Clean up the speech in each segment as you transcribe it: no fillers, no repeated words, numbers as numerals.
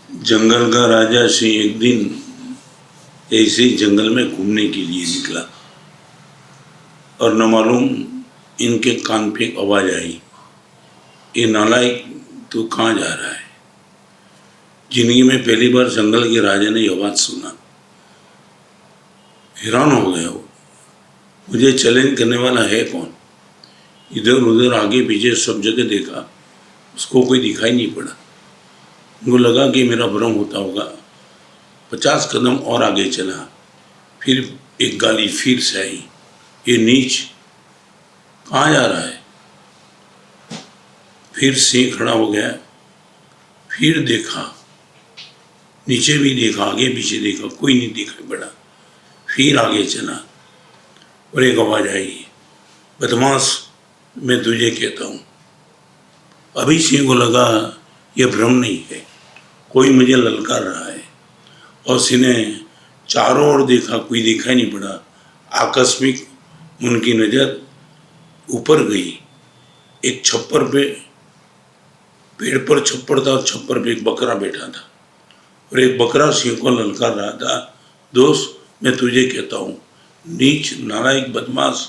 जंगल का राजा सिंह एक दिन ऐसे ही जंगल में घूमने के लिए निकला और न मालूम इनके कान पे एक आवाज आई, ये नालायक तू कहाँ जा रहा है। जिंदगी में पहली बार जंगल के राजा ने आवाज सुना, हैरान हो गया वो, मुझे चैलेंज करने वाला है कौन। इधर उधर आगे पीछे सब जगह देखा, उसको कोई दिखाई नहीं पड़ा। उनको लगा कि मेरा भ्रम होता होगा। 50 कदम और आगे चला, फिर एक गाली फिर से आई, ये नीच कहाँ जा रहा है। फिर सिंह खड़ा हो गया, फिर देखा, नीचे भी देखा, आगे पीछे देखा, कोई नहीं दिखाई पड़ा। फिर आगे चला और एक आवाज आई, बदमाश मैं तुझे कहता हूँ। अभी सिंह को लगा यह भ्रम नहीं है, कोई मुझे ललकार रहा है। और सिंह ने चारों ओर देखा, कोई दिखाई नहीं पड़ा। आकस्मिक उनकी नज़र ऊपर गई, एक छप्पर पे, पेड़ पर छप्पर था, छप्पर पे एक बकरा बैठा था और एक बकरा सिंह को ललकार रहा था, दोस्त मैं तुझे कहता हूँ, नीच नालायक बदमाश।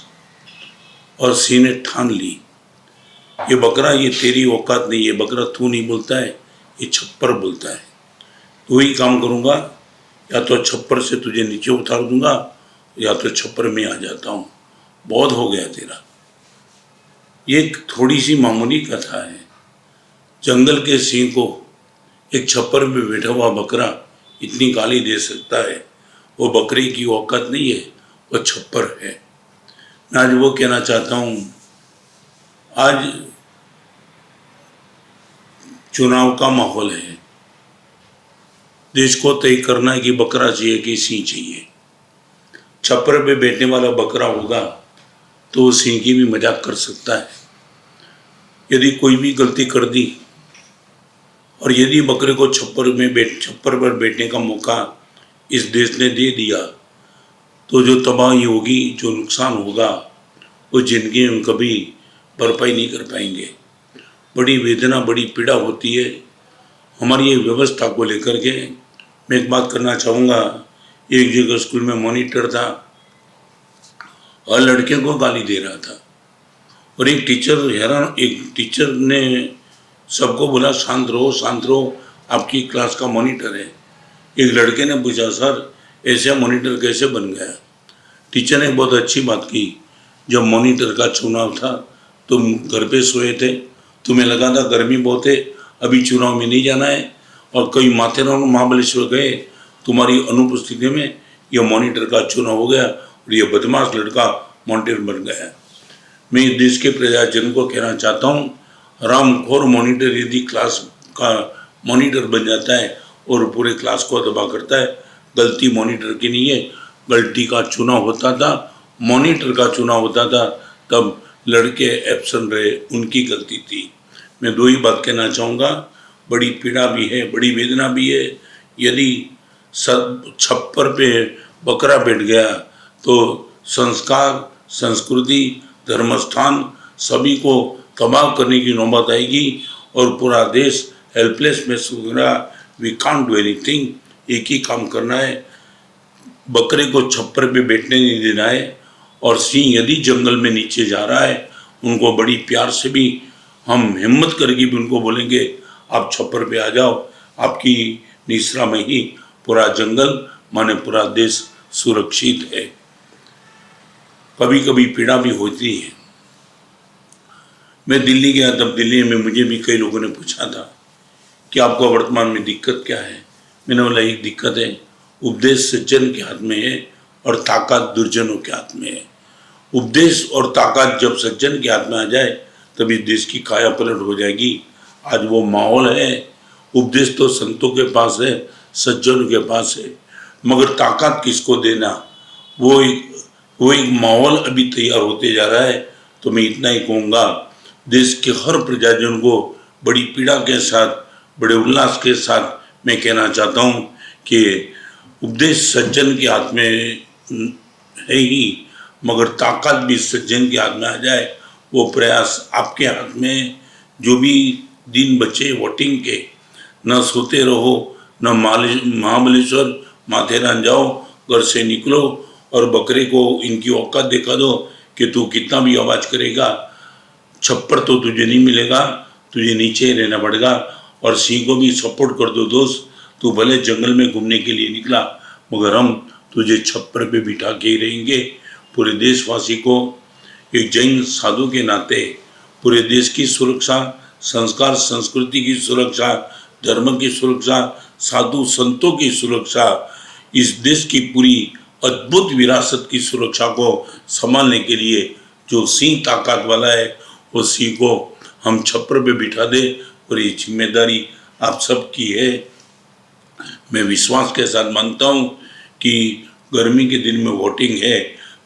और सिंह ने ठान ली, ये बकरा ये तेरी औकात नहीं, ये बकरा तू नहीं बोलता है, ये छप्पर बोलता है। तू ही काम करूँगा, या तो छप्पर से तुझे नीचे उतार दूंगा या तो छप्पर में आ जाता हूँ, बहुत हो गया तेरा। ये एक थोड़ी सी मामूली कथा है। जंगल के सिंह को एक छप्पर में बैठा हुआ बकरा इतनी गाली दे सकता है, वो बकरे की औकात नहीं है, वो छप्पर है। मैं आज वो कहना चाहता हूँ, आज चुनाव का माहौल है, देश को तय करना है कि बकरा चाहिए कि सिंह चाहिए। छप्पर पे बैठने वाला बकरा होगा तो वो सिंह की भी मजाक कर सकता है। यदि कोई भी गलती कर दी और यदि बकरे को छप्पर पर बैठने का मौका इस देश ने दे दिया तो जो तबाही होगी, जो नुकसान होगा, वो जिंदगी में कभी भरपाई नहीं कर पाएंगे। बड़ी वेदना, बड़ी पीड़ा होती है। हमारी ये व्यवस्था को लेकर के मैं एक बात करना चाहूँगा। एक जगह स्कूल में मॉनिटर था और लड़कियों को गाली दे रहा था और एक टीचर ने सबको बोला शांत रहो, आपकी क्लास का मॉनिटर है। एक लड़के ने पूछा, सर ऐसे मॉनिटर कैसे बन गया। टीचर ने बहुत अच्छी बात की, जब मॉनिटर का चुनाव था तुम घर पे सोए थे, तुम्हें लगा था गर्मी बहुत है, अभी चुनाव में नहीं जाना है, और कई माथेरान महाबलेश्वर गए, तुम्हारी अनुपस्थिति में यह मॉनिटर का चुनाव हो गया और यह बदमाश लड़का मॉनिटर बन गया। मैं इस देश के प्रजाजन को कहना चाहता हूँ, रामखोर मॉनिटर यदि क्लास का मॉनिटर बन जाता है और पूरे क्लास को दबा करता है, गलती मॉनिटर की नहीं है, गलती का चुनाव होता था, मॉनिटर का चुनाव होता था, तब लड़के एब्सेंट रहे, उनकी गलती थी। मैं दो ही बात कहना चाहूँगा, बड़ी पीड़ा भी है, बड़ी वेदना भी है। यदि छप्पर पे बकरा बैठ गया तो संस्कार, संस्कृति, धर्मस्थान सभी को तबाह करने की नौबत आएगी और पूरा देश हेल्पलेस महसूस होगा। We can't do anything. एक ही काम करना है, बकरे को छप्पर पे बैठने नहीं देना है। और सिंह यदि जंगल में नीचे जा रहा है, उनको बड़ी प्यार से भी हम हिम्मत करके भी उनको बोलेंगे, आप छप्पर पे आ जाओ, आपकी निसरा में ही पूरा जंगल माने पूरा देश सुरक्षित है। कभी कभी पीड़ा भी होती है। मैं दिल्ली गया, तब दिल्ली में मुझे भी कई लोगों ने पूछा था कि आपको वर्तमान में दिक्कत क्या है। मैंने बोला एक दिक्कत है, उपदेश सज्जन के हाथ में है और ताकत दुर्जनों के हाथ में है। उपदेश और ताकत जब सज्जन के हाथ में आ जाए तभी देश की काया पलट हो जाएगी। आज वो माहौल है। उपदेश तो संतों के पास है, सज्जनों के पास है, मगर ताकत किसको देना, वो एक माहौल अभी तैयार होते जा रहा है। तो मैं इतना ही कहूँगा, देश के हर प्रजाजन को बड़ी पीड़ा के साथ, बड़े उल्लास के साथ मैं कहना चाहता हूँ कि उपदेश सज्जन के हाथ में है ही, मगर ताकत भी सज्जन के हाथ में आ जाए, वो प्रयास आपके हाथ में। जो भी दिन बचे वोटिंग के, न सोते रहो, न महाबलेश्वर माथेरान जाओ, घर से निकलो और बकरे को इनकी औकात दिखा दो कि तू कितना भी आवाज करेगा छप्पर तो तुझे नहीं मिलेगा, तुझे नीचे रहना पड़ेगा। और सिंह को भी सपोर्ट कर दो दोस्त, तू भले जंगल में घूमने के लिए निकला मगर हम तुझे छप्पर पे बिठा के ही रहेंगे। पूरे देशवासी को एक जैन साधु के नाते पूरे देश की सुरक्षा, संस्कार संस्कृति की सुरक्षा, धर्म की सुरक्षा, साधु संतों की सुरक्षा, इस देश की पूरी अद्भुत विरासत की सुरक्षा को संभालने के लिए जो सिंह ताकत वाला है वो सिंह को हम छप्पर पे बिठा दे। और ये जिम्मेदारी आप सबकी है। मैं विश्वास के साथ मानता हूँ कि गर्मी के दिन में वोटिंग है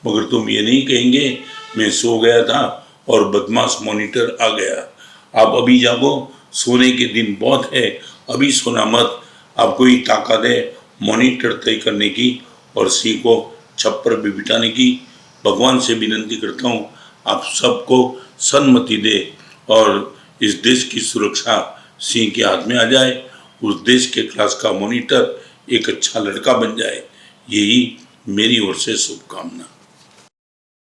मगर तुम ये नहीं कहेंगे मैं सो गया था और बदमाश मॉनिटर आ गया। आप अभी जागो, सोने के दिन बहुत है, अभी सोना मत। आपको ही ताकत है मॉनिटर तय करने की और सिंह को छप्पर पे बिठाने की। भगवान से विनती करता हूँ आप सबको सन्मति दे और इस देश की सुरक्षा सिंह के हाथ में आ जाए, उस देश के क्लास का मॉनिटर एक अच्छा लड़का बन जाए। यही मेरी ओर से शुभकामना।